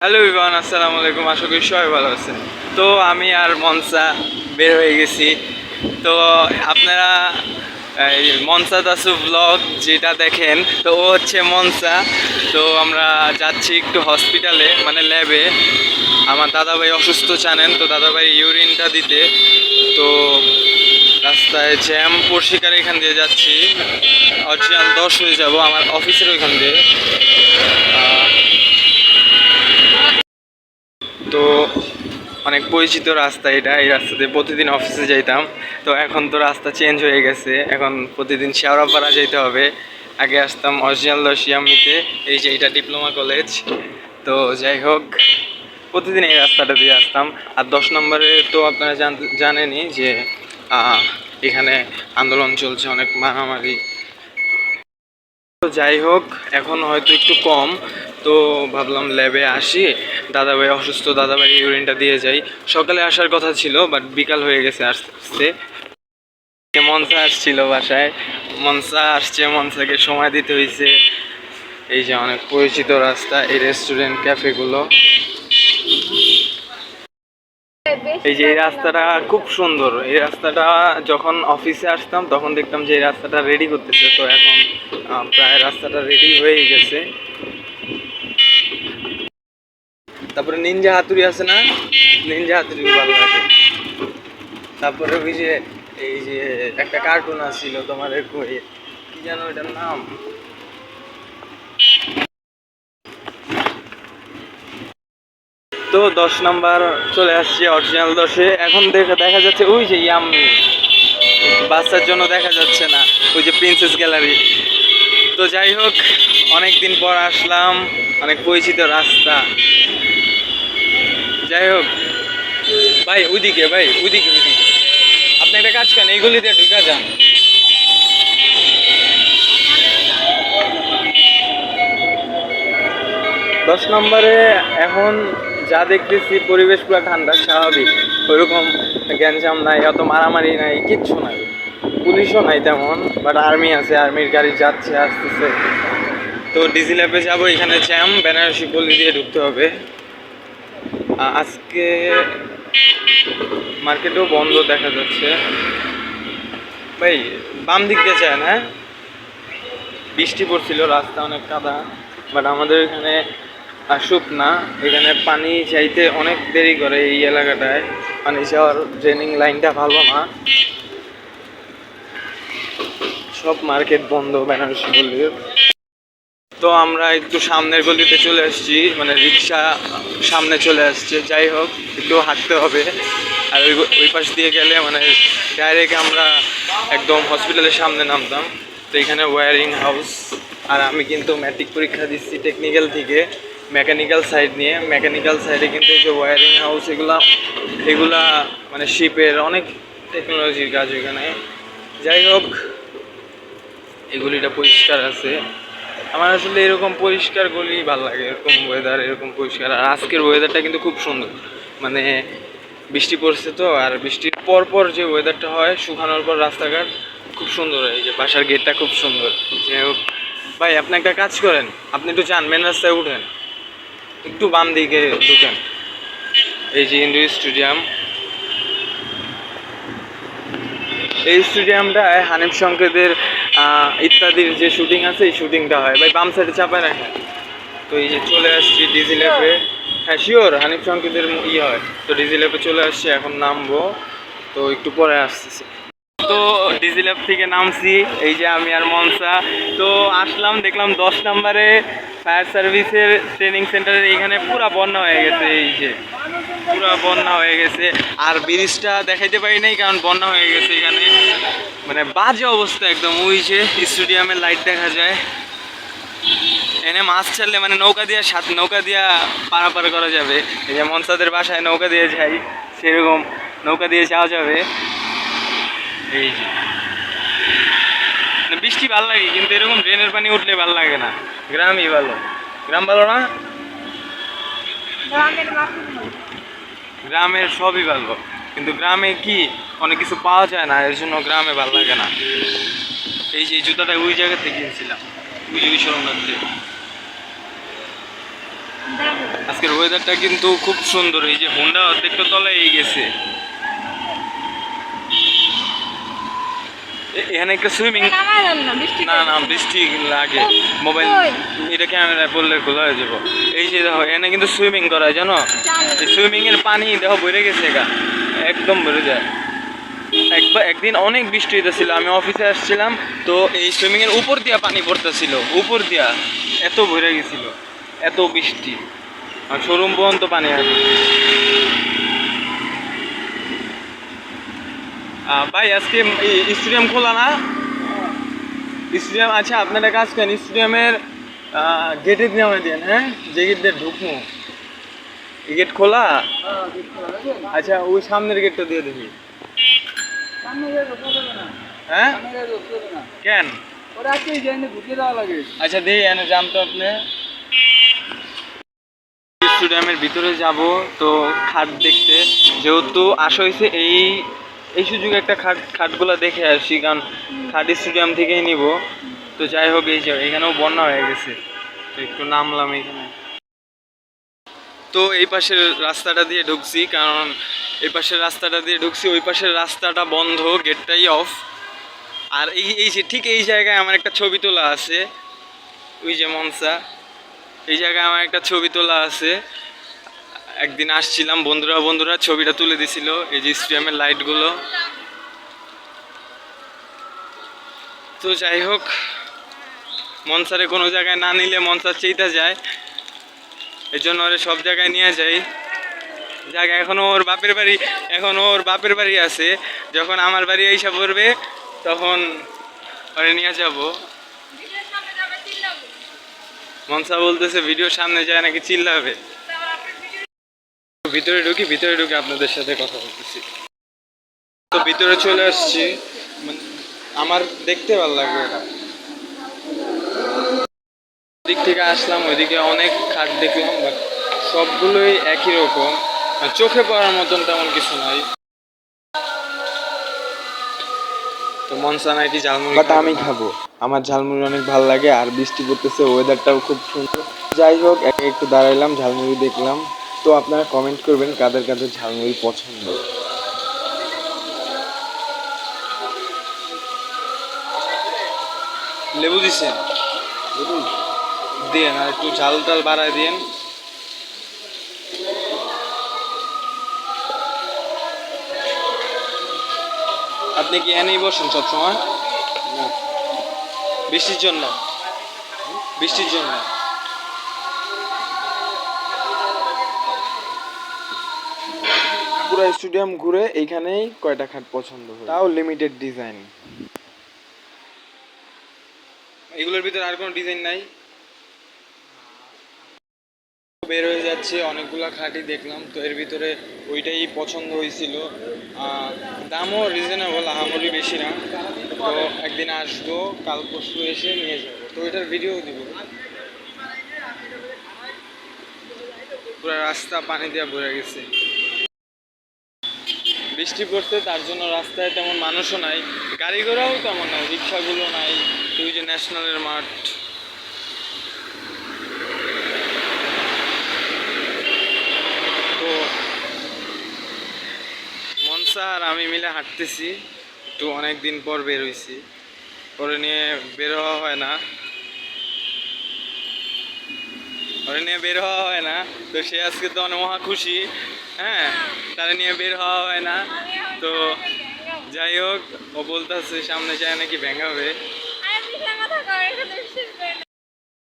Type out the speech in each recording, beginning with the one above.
Hello Ivan, আসসালামু আলাইকুম। আশা করি সবাই ভালো আছেন। তো আমি আর মনসা বের হয়ে গেছি। তো আপনারা এই মনসা দাসু ব্লগ যেটা দেখেন, তো ও হচ্ছে মনসা। তো আমরা যাচ্ছি একটু হসপিটালে, মানে ল্যাবে। আমার দাদাভাই অসুস্থ, জানেন তো, দাদাভাই ইউরিনটা দিতে। তো রাস্তায় জ্যাম পরিষ্কার, এখান দিয়ে যাচ্ছি। অরিজিনাল 10 হয়ে যাব আমার অফিসের ওইখান দিয়ে। তো অনেক পরিচিত রাস্তা এটা, এই রাস্তা দিয়ে প্রতিদিন অফিসে যাইতাম। তো এখন তো রাস্তা চেঞ্জ হয়ে গেছে, এখন প্রতিদিন শেওড়াপাড়া যেতে হবে। আগে আসতাম অরিজিনাল দশিয়ামিতে, এই যে এটা ডিপ্লোমা কলেজ। তো যাই হোক, প্রতিদিন এই রাস্তাটা দিয়ে আসতাম। আর 10 নম্বরে তো আপনারা জানেনই যে এখানে আন্দোলন চলছে, অনেক মারামারি। তো যাই হোক, এখন হয়তো একটু কম। তো ভাবলাম ল্যাবে আসি, দাদাভাই অসুস্থ, দাদাভাই ইউরিনটা দিয়ে যাই। সকালে আসার কথা ছিল, বাট বিকাল হয়ে গেছে আসতে আসতে। মনসা আসছিল বাসায়, মনসা আসছে, মনসাকে সময় দিতে হয়েছে। এই যে অনেক পরিচিত রাস্তা, এই রেস্টুরেন্ট ক্যাফেগুলো। এই যে এই রাস্তাটা খুব সুন্দর। এই রাস্তাটা যখন অফিসে আসতাম তখন দেখতাম যে এই রাস্তাটা রেডি করতেছে। তো এখন প্রায় রাস্তাটা রেডি হয়ে গেছে। তারপরে নিনজা হাতুড়ি আছে না, নিনজা হাতুড়ি ভালো লাগে। তারপরে ওই যে এই যে একটা কার্টুন আসছিল তোমাদের কই, কি জানো এটার নাম। তো 10 নম্বর চলে আসছে, অরিজিনাল 10-এ। এখন দেখা যাচ্ছে ওই যে ইয়াম্মি, বাচ্চার জন্য দেখা যাচ্ছে না, ওই যে প্রিন্সেস গ্যালারি। তো যাই হোক, অনেক দিন পর আসলাম, অনেক পরিচিত রাস্তা। যাই হোক ভাই, ওইদিকে ভাই, ওইদিকে ওইদিকে আপনি একটা কাজ করেন, এইগুলিতে ঢুকা যান। 10 নম্বরে এখন যা দেখতেছি, পরিবেশ পুরো ঠান্ডা, স্বাভাবিক। ওইরকম গ্যাঞ্জাম নাই, অত মারামারি নাই, কিচ্ছু নাই। পুলিশও নাই তেমন, বাট আর্মি আছে, আর্মির গাড়ি যাচ্ছে আসতেছে। তো ডিজি ল্যাবে যাবো, এখানে জ্যাম, বেনারসি গলি দিয়ে ঢুকতে হবে। আজকে মার্কেটও বন্ধ দেখা যাচ্ছে। ভাই বাম দিক দিয়ে যান, হ্যাঁ। বৃষ্টি পড়ছিল, রাস্তা অনেক কাদা, বাট আমাদের এখানে শুকনা। এখানে পানি চাইতে অনেক দেরি করে এই এলাকাটায়, পানি যাওয়ার ড্রেনিং লাইনটা ভালো না। সব মার্কেট বন্ধ বেনারসি গলির। তো আমরা একটু সামনের গলিতে চলে আসছি, মানে রিক্সা সামনে চলে আসছে। যাই হোক, একটু হাঁটতে হবে। আর ওই পাশ দিয়ে গেলে মানে ডাইরেক্ট আমরা একদম হসপিটালের সামনে নামতাম। তো এখানে ওয়্যারিং হাউস। আর আমি কিন্তু ম্যাট্রিক পরীক্ষা দিচ্ছি টেকনিক্যাল থেকে, মেকানিক্যাল সাইড নিয়ে। মেকানিক্যাল সাইডে কিন্তু এই যে ওয়্যারিং হাউস, এগুলা মানে শিপের অনেক টেকনোলজির কাজ এখানে। যাই হোক, এগুলিটা পরিষ্কার আছে। আমার আসলে এরকম পরিষ্কার গলি ভালো লাগে, এরকম ওয়েদার, এরকম পরিষ্কার। আর আজকের ওয়েদারটা কিন্তু খুব সুন্দর, মানে বৃষ্টি পড়ছে তো, আর বৃষ্টির পর পর যে ওয়েদারটা হয়, শুকানোর পর রাস্তাঘাট খুব সুন্দর। এই যে বাসার গেটটা খুব সুন্দর। যাই হোক ভাই, আপনি একটা কাজ করেন, আপনি একটু যান, মেন রাস্তায় উঠেন, একটু বাম দিকে ঢুকেন। এই যে ইন্ডো স্টেডিয়াম, এই স্টেডিয়ামটায় হানিফ সংকেতের ইত্যাদির যে শুটিং আছে, এই শুটিংটা হয়। ভাই বাম সাইডে চাপায় রাখেন। তো এই যে চলে আসছি ডিজি ল্যাবে। হ্যাঁ শিওর, হানিফ সংকেতের হয়। তো ডিজি ল্যাবে চলে আসছি, এখন নামবো। তো একটু পরে আসতেছি। তো ডিজি ল্যাব থেকে নামছি, এই যে আমি আর মনসা। তো আসলাম, দেখলাম 10 নম্বরে ফায়ার সার্ভিসের ট্রেনিং সেন্টারের এখানে পুরা বন্যা হয়ে গেছে। এই যে পুরা বন্যা হয়ে গেছে। আর ব্রিজটা দেখাইতে পারি নাই, কারণ বন্যা হয়ে গেছে এখানে, মানে বাজে অবস্থা একদম। ওই যে স্টেডিয়ামের লাইট দেখা যায়। এনে মাছ ছাড়লে মানে নৌকা দিয়ে পারাপার করা যাবে। এই যে মনসাদের বাসায় নৌকা দিয়ে যাই, সেরকম নৌকা দিয়ে যাওয়া যাবে। এই যে মানে বৃষ্টি ভালো লাগে, কিন্তু এরকম ড্রেনের পানি উঠলে ভালো লাগে না। গ্রামই ভালো। গ্রাম ভালো না? গ্রামের সবই ভালো, কিন্তু গ্রামে কি অনেক কিছু পাওয়া যায় না, এর জন্য গ্রামে ভালো লাগে না। এই যে জুতাটা ওই জায়গা থেকে কিনছিলাম, ওই শোরুমটাতে। আজকের ওয়েদারটা কিন্তু খুব সুন্দর। এই যে হুন্ডা অর্ধেকটা তলায় গেছে। এখানে একটা সুইমিং, না না বৃষ্টি লাগে, মোবাইল এটা ক্যামেরায় পড়লে খোলা হয়ে যাবো। এই যে দেখো এখানে কিন্তু সুইমিং করা হয় জানো, এই সুইমিং এর পানি দেখো ভরে গেছে গা, একদম ভরে যায়। একদিন অনেক বৃষ্টি হইতেছিল, আমি অফিসে আসছিলাম, তো এই সুইমিং এর উপর দিয়া পানি পড়তেছিল, উপর দিয়া এত ভরে গেছিল, এত বৃষ্টি, আর শোরুম পর্যন্ত পানি আছে। ভাই আজকে স্টেডিয়াম খোলা না? স্টেডিয়াম আচ্ছা, আপনারা কাজ করেন স্টেডিয়ামের গেটে নামে দেন, হ্যাঁ যে গেট দিয়ে ঢুকবো, এই গেট খোলা? আচ্ছা ওই সামনের গেটটা দিয়ে দেখি। হ্যাঁ কেন? আচ্ছা দিয়ে এনে যান তো আপনি। স্টেডিয়ামের ভিতরে যাব তো খাট দেখতে, যেহেতু আসা হয়েছে এই এই সুযোগে একটা খাটগুলো দেখে আসি, কারণ খাট স্টেডিয়াম থেকেই নিব। তো যাই হোক, এই যে এখানেও বন্যা হয়ে গেছে, তো একটু নামলাম এখানে। তো এই পাশের রাস্তাটা দিয়ে ঢুকছি, কারণ এই পাশের রাস্তাটা দিয়ে ঢুকছি, ওই পাশের রাস্তাটা বন্ধ, গেটটাই অফ। আর এই যে ঠিক এই জায়গায় আমার একটা ছবি তোলা আছে, ওই যে মনসা, এই জায়গায় আমার একটা ছবি তোলা আছে। একদিন আসছিলাম, বন্ধুরা ছবিটা তুলে দিছিল, এই যে স্টেডিয়ামের লাইটগুলো। তো যাই হোক, মনসারে কোনো জায়গায় না নিলে মনসার চেইতা যায়, এই জন্য ওরে সব জায়গায় নিয়ে যাই। জায়গা এখনো ওর বাপের বাড়ি আছে, যখন আমার বাড়ি আইসা পড়বে তখন ওরে নিয়ে যাব। মনসা বলতেছে ভিডিওর সামনে যায় নাকি চিল্লাবে। ভিতরে ঢুকে আপনাদের সাথে কথা বলতেছি। তো ভিতরে চলে আসছি, আমার দেখতে ভালো লাগবে এটা। দিক থেকে আসলাম, ওইদিকে অনেক খাট দেখলাম, বাট সবগুলোই একই রকম, চোখে পড়ার মতন তেমন কিছু নাই। তো মনসা নাইটি ঝালমুড়ি, বাট আমি খাবো, আমার ঝালমুড়ি অনেক ভালো লাগে, আর বৃষ্টি পড়তেছে, ওয়েদারটাও খুব সুন্দর। যাই হোক, একটু দাঁড়াইলাম, ঝালমুড়ি দেখলাম। তো আপনারা কমেন্ট করবেন কাদের কাদের ঝালমুড়ি পছন্দ। লেবু দিছেন? দিন, আর একটু ঝাল টাল বাড়ায় দিন। আপনি কি এনেই বসেন সবসময়? বৃষ্টির জন্য? পুরো স্টেডিয়াম ঘুরে এইখানেই কয়টা খাট পছন্দ হয়, তাও লিমিটেড ডিজাইন। এগুলোর ভিতরে আর কোনো ডিজাইন নাই? বের হয়ে যাচ্ছে, অনেকগুলো খাটই দেখলাম, তো এর ভিতরে ওইটাই পছন্দ হয়েছিল। দামও রিজনেবল, আহামরি বেশি না। তো একদিন আসবো, কাল পরশু এসে নিয়ে যাবো, তো এটার ভিডিও দিব। পুরো রাস্তা পানি দিয়ে ভরে গেছে, বৃষ্টি পড়ছে, তার জন্য রাস্তায় তেমন মানুষও নাই, গাড়ি ঘোড়াও তেমন নাই, রিক্সাগুলো নাই। তুই যে ন্যাশনালের মাঠ, তো মনসা আর আমি মিলে হাঁটতেছি, একটু অনেক দিন পর বের হয়েছি, ওরে নিয়ে বের হওয়া হয় না, তো সে আজকে তো অনেক মহা খুশি। হ্যাঁ, তারা নিয়ে বের হওয়া হয় না। তো যাই হোক, ও বলতেছে সামনে যায় নাকি ভেঙাবে,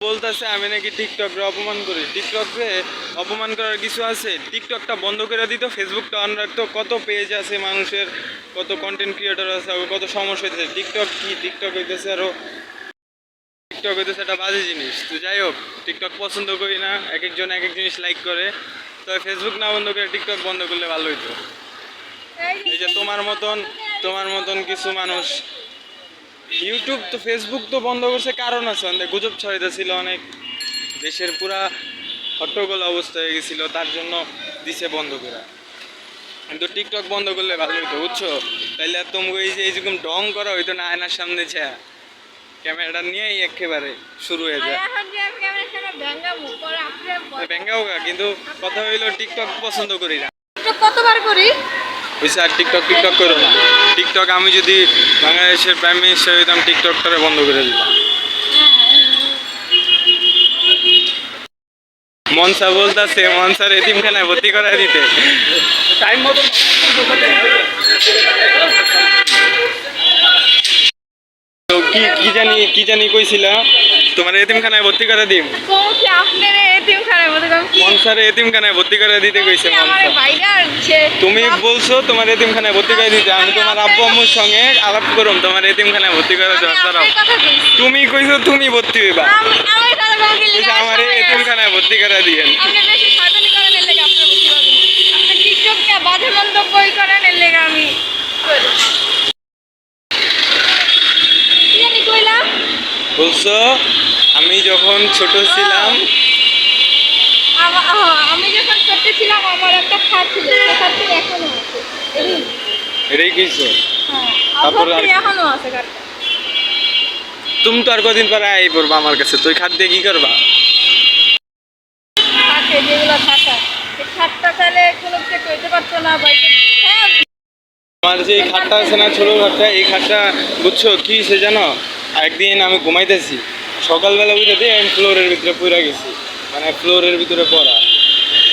বলতেছে আমি নাকি টিকটকরে অপমান করি। টিকটকরে অপমান করার কিছু আছে? টিকটকটা বন্ধ করে দিত, ফেসবুকটা অন রাখতো, কত পেজ আছে মানুষের, কত কন্টেন্ট ক্রিয়েটর আছে, কত সমস্যা হইতেছে। টিকটক হইতেছে আরো, টিকটক হইতেছে একটা বাজে জিনিস। তো যাই হোক, টিকটক পছন্দ করি না, এক একজন এক এক জিনিস লাইক করে, তবে ফেসবুক না বন্ধ করে টিকটক বন্ধ করলে ভালো হইতো। এই যে তোমার মতন কিছু মানুষ ইউটিউব তো ফেসবুক তো বন্ধ করছে, কারণ আছে, অনেক গুজব ছড়াইতেছিল, অনেক দেশের পুরা হট্টগোল অবস্থা হয়ে গেছিল, তার জন্য দিছে বন্ধ করে। কিন্তু টিকটক বন্ধ করলে ভালো হইতো, বুঝছো? তাইলে আর তোমাকে এই যেরকম ঢং করা হইতো না, আয়নার সামনে যা ক্যামেরাটা নিয়েই একেবারে শুরু হয়ে যায়। ব্যাঙ্গাও কিন্তু কথা হইলো টিকটক পছন্দ করি না। কতবার করি বুঝছি, আর টিকটক টিকটক করো না। টিকটক আমি যদি বাংলাদেশের প্রাইম মিনিস্টার হইতাম টিকটকটারে বন্ধ করে দিতাম। মনসা বলতেছে মনসার এতিমখানায় ভর্তি করায় দিতে টাইম মতো। তো কি জানি কইছিলা তোমার এতিমখানায় ভর্তি করে দিম। কোকি আপনারে এতিমখানায় ভর্তি করব মনসার এতিমখানায় ভর্তি করে দিতে কইছে আমারে মনসা। বাইরে আসছে তুমি বলছো তোমার এতিমখানায় ভর্তি করে দিতে, আমি তোমার আব্বু আম্মুর সঙ্গে আলাপ করুম তোমার এতিমখানায় ভর্তি করে দেওয়া ছাড়াও। তুমি কইছো তুমি ভর্তি হইবা, আমি কথা কম কি কইছো আমার এতিমখানায় ভর্তি করে দিয়েন। আপনি বেশি শয়তানি করেন এর লাগি আপনার ভর্তি করবেন। আপনি টিকটক নিয়ে বাজে মন্তব্য করেন এর লাগি আমি করি। কি জানি কইলাম বলছো আমি যখন ছোট ছিলাম, আমি যখন ছোট ছিলাম আমার একটা খাট ছিল, সেই খাটটি এখনো আছে। এটাই কইছো। হ্যাঁ, তারপর আর এখনো আছে খাটটা। তুমি তো আর কদিন পরে আই পড়বা আমার কাছে, তুই খাট দিয়ে কি করবা? থাকে যেগুলো থাকা এই খাটটা চাইলে কোনো কিছু কইতে পারতো না বাইকে। হ্যাঁ আমার যে এই খাটটা আছে না, ছোট খাটটা, এই খাটটা বুঝছো কি সে জানো, একদিন আমি ঘুমাইতেছি, সকালবেলা উঠে দিয়ে আমি ফ্লোরের ভিতরে পড়ে গেছি, মানে ফ্লোরের ভিতরে পড়া,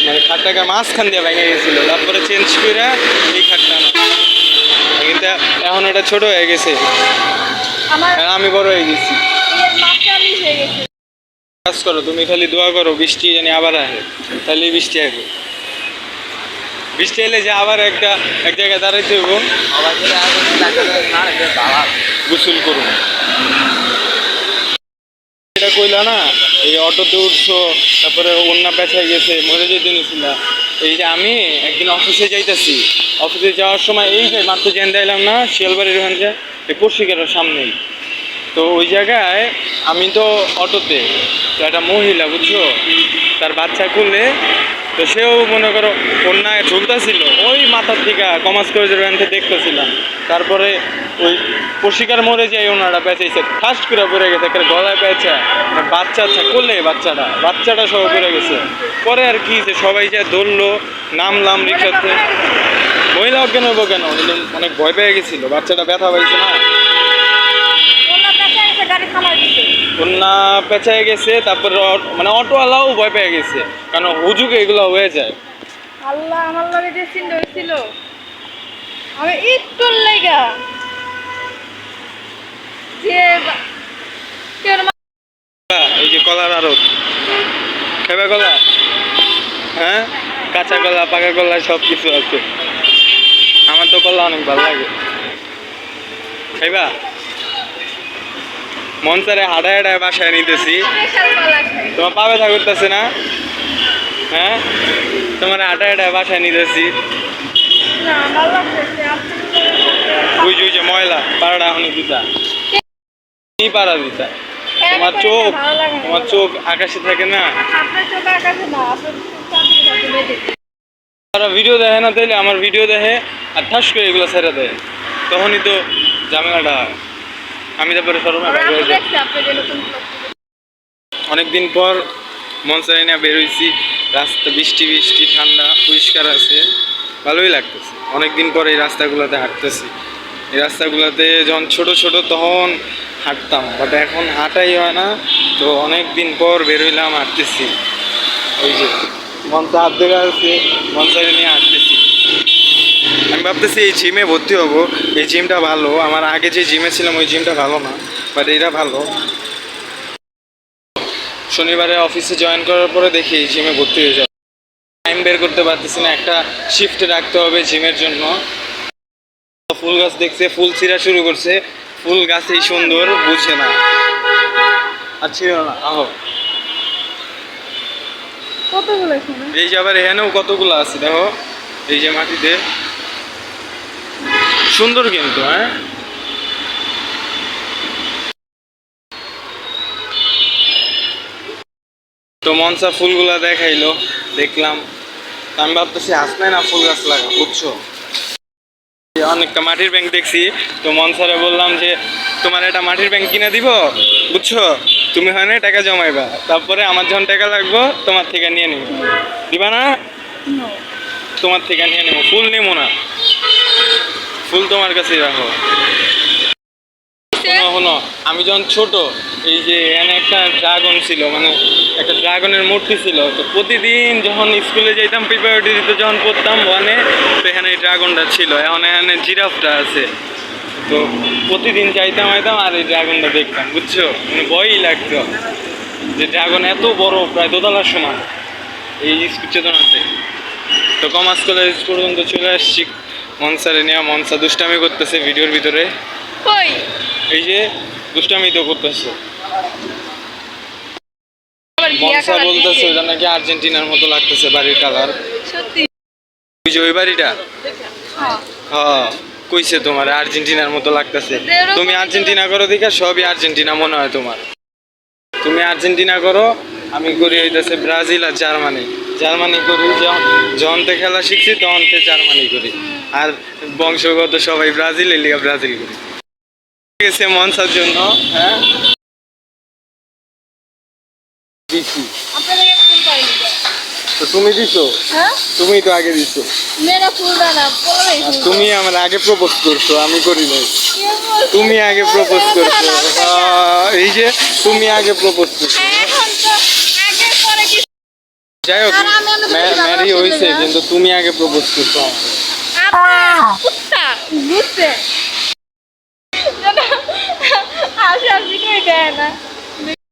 মানে খাটটাকে মাঝখান দিয়ে ভেঙে গেছিলো। তারপরে চেঞ্জ করে এই খাটটা আনা। কিন্তু এখন এটা ছোট হয়ে গেছে, আমার আর আমি বড় হয়ে গেছি। এর মাপটা হয়ে গেছে। কাজ করো, তুমি খালি দোয়া করো বৃষ্টি জানি আবার আসে, তাহলে বৃষ্টি আসবে। বৃষ্টি এলে যে আবার এক জায়গায় দাঁড়াইতে হইব, গোসল করুন। এটা কইলা না এই অটোতে উঠছো, তারপরে অন্যা পেছাই গেছে, মরে যেতে নিছিল। এই যে আমি একদিন অফিসে যাইতেছি, অফিসে যাওয়ার সময় এই যে মাত্র জেন দিলাম না শিয়ালবাড়ির ওখানে, এই পশ্চিকের সামনেই, তো ওই জায়গায় আমি তো অটোতে, তো একটা মহিলা বুঝছো তার বাচ্চা করলে, তো সেও মনে করো অন্যায় ঝুলতেছিল, ওই মাথার দিকে কমার্স কলেজের ওখান থেকে দেখতেছিলাম। তারপরে ওই পশিকার মোড়ে যাই ওনারা পেঁচাইছে, ফার্স্ট করে পড়ে গেছে, একটা গলায় পেঁচা, বাচ্চা করলে বাচ্চাটা সহ পড়ে গেছে। পরে আর কি যে সবাই যে ধরলো, নামলাম রিক্সাতে। মহিলা অজ্ঞান হইব কেন, অনেক ভয় পেয়ে গেছিল, বাচ্চাটা ব্যথা পাইছে না, কন্যা পেঁচায় গেছে। তারপর মানে অটোওয়ালাও ভয় পেয়ে গেছে, কারণ হুজুকে এগুলো হয়ে যায়। আল্লাহ আমার লগে যে সিন হয়েছিল, আমি একটু লেগা যে এই যে কলার আড়ত, খেবে কলা, হ্যাঁ কাঁচা কলা পাকা কলা সব কিছু আছে। আমার তো কলা অনেক ভালো লাগে, খাইবা? মনসারে হাঁটায় হাঁটায় বাসায় নিতেছি, তোমার পা ব্যথা করতেছে না? হ্যাঁ তোমার হাঁটায় হাঁটায় বাসায় নিতেছি। বুঝি যে ময়লা পাড়াটা এখন দিতা, কি পাড়া দিতা? তোমার চোখ আকাশে থাকে না, তারা ভিডিও দেখে না, তাইলে আমার ভিডিও দেখে আর ঠাস করে এগুলো ছেড়ে দেয়, তখনই তো ঝামেলাটা হয়। আমি তারপরে শরমে ভাগ হয়ে যাই। অনেকদিন পর মনসারে নিয়ে বেরোইছি, রাস্তা বৃষ্টি ঠান্ডা পরিষ্কার আছে, ভালোই লাগতেছে। অনেকদিন পর এই রাস্তাগুলোতে হাঁটতেছি। এই রাস্তাগুলোতে যখন ছোট তখন হাঁটতাম, বাট এখন হাঁটাই হয় না, তো অনেক দিন পর বেরোইলাম, হাঁটতেছি। ওই যে মনসা হাত ধরে আছে, মনসারে নিয়ে হাঁটতেছি। আমি ভাবতেছি এই জিমে ভর্তি হব, এই জিমটা ভালো। আমার আগে যে জিমে ছিলাম ওই জিমটা ভালো না, বাট এটা ভালো। শনিবারে অফিসে জয়েন করার পরে দেখি এই জিমে ভর্তি হয়ে যাবে। টাইম বের করতে পারতেছি না, একটা শিফটে রাখতে হবে জিমের জন্য। ফুল গাছ দেখছে, ফুল ছিঁড়া শুরু করছে, ফুল গাছেই সুন্দর, বুঝে না আর ছিল না। আহো এই যে আবার এখানেও কতগুলো আছে দেখো, এই যে মাটিতে সুন্দর কিন্তু। হ্যাঁ তো মনসা ফুলগুলা দেখাইলো, দেখলাম, আমি ভাবতেছি আসলে না ফুল গাছ লাগা, বুঝছো। অনেকটা মাটির ব্যাংক দেখছি, তো মনসারে বললাম যে তোমার একটা মাটির ব্যাংক কিনে দিব, বুঝছো, তুমি হয় না টাকা জমাইবা, তারপরে আমার যখন টাকা লাগবো তোমার থেকে নিয়ে নিব, দিবা না? তোমার থেকে নিয়ে নেবো, ফুল নেবো না, ফুল তোমার কাছেই রাখো। শোনো শোনো, আমি যখন ছোট, এই যে এখানে একটা ড্রাগন ছিল, মানে একটা ড্রাগনের মূর্তি ছিল, তো প্রতিদিন যখন স্কুলে যেতাম প্রিপারেটরিতে যখন পড়তাম ওয়ানে, তো এখানে এই ড্রাগনটা ছিল, এখন এখানে জিরাফটা আছে, তো প্রতিদিন যাইতাম আইতাম আর এই ড্রাগনটা দেখতাম, বুঝছো, মানে ভয়ই লাগতো যে ড্রাগন এত বড়, প্রায় দোতলার সমান এই স্কুল চেতনাতে। তো কমার্স কলেজ পর্যন্ত চলে আসছি মনসারে নিয়ে, মনসা দুষ্টামি করতেছে ভিডিওর ভিতরে, কই এই যে দুষ্টামি তো করতেছে। আবার ঘিয়া মনসা কালার বলতেছে দিছে। ওটা নাকি আর্জেন্টিনার মতো লাগতেছে বাড়ির কালার। সত্যি ওই যে ওই বাড়িটা, হ্যাঁ হ্যাঁ কইছে তোমার আর্জেন্টিনার মতো লাগতেছে। এরকমই তুমি তো আর্জেন্টিনা করো দেখা সবই আর্জেন্টিনা মনে হয় তোমার। তুমি আর্জেন্টিনা করো, আমি করি হইতেছে ব্রাজিল আর জার্মানি। জার্মানি করি যখন থেকে খেলা শিখছি তখন থেকে জার্মানি করি, আর বংশগত সবাই ব্রাজিল, এর লিগা ব্রাজিল করি। ঠিক আছে মনসার জন্য, হ্যাঁ দিছি। আপনাদের ফুল পাইনি তো তুমি দিছো, হ্যাঁ তুমি তো আগে দিছো, মেরা ফুল দানা পলাই আর ফুল তুমি আমার আগে প্রপোজ করছো, আমি করি নাই। কে বলছে? তুমি আগে প্রপোজ করছো, এই যে তুমি আগে প্রপোজ করছো। এখন তো আগে পরে কি যাই হোক, আর আমি অন্য কিছু জানার ম্যারি সুযোগ হয়েছে, না। কিন্তু তুমি আগে প্রপোজ করছো আমাকে। আপনার কুত্তা বুঝছে যেন আশা বিক্রি দেয় না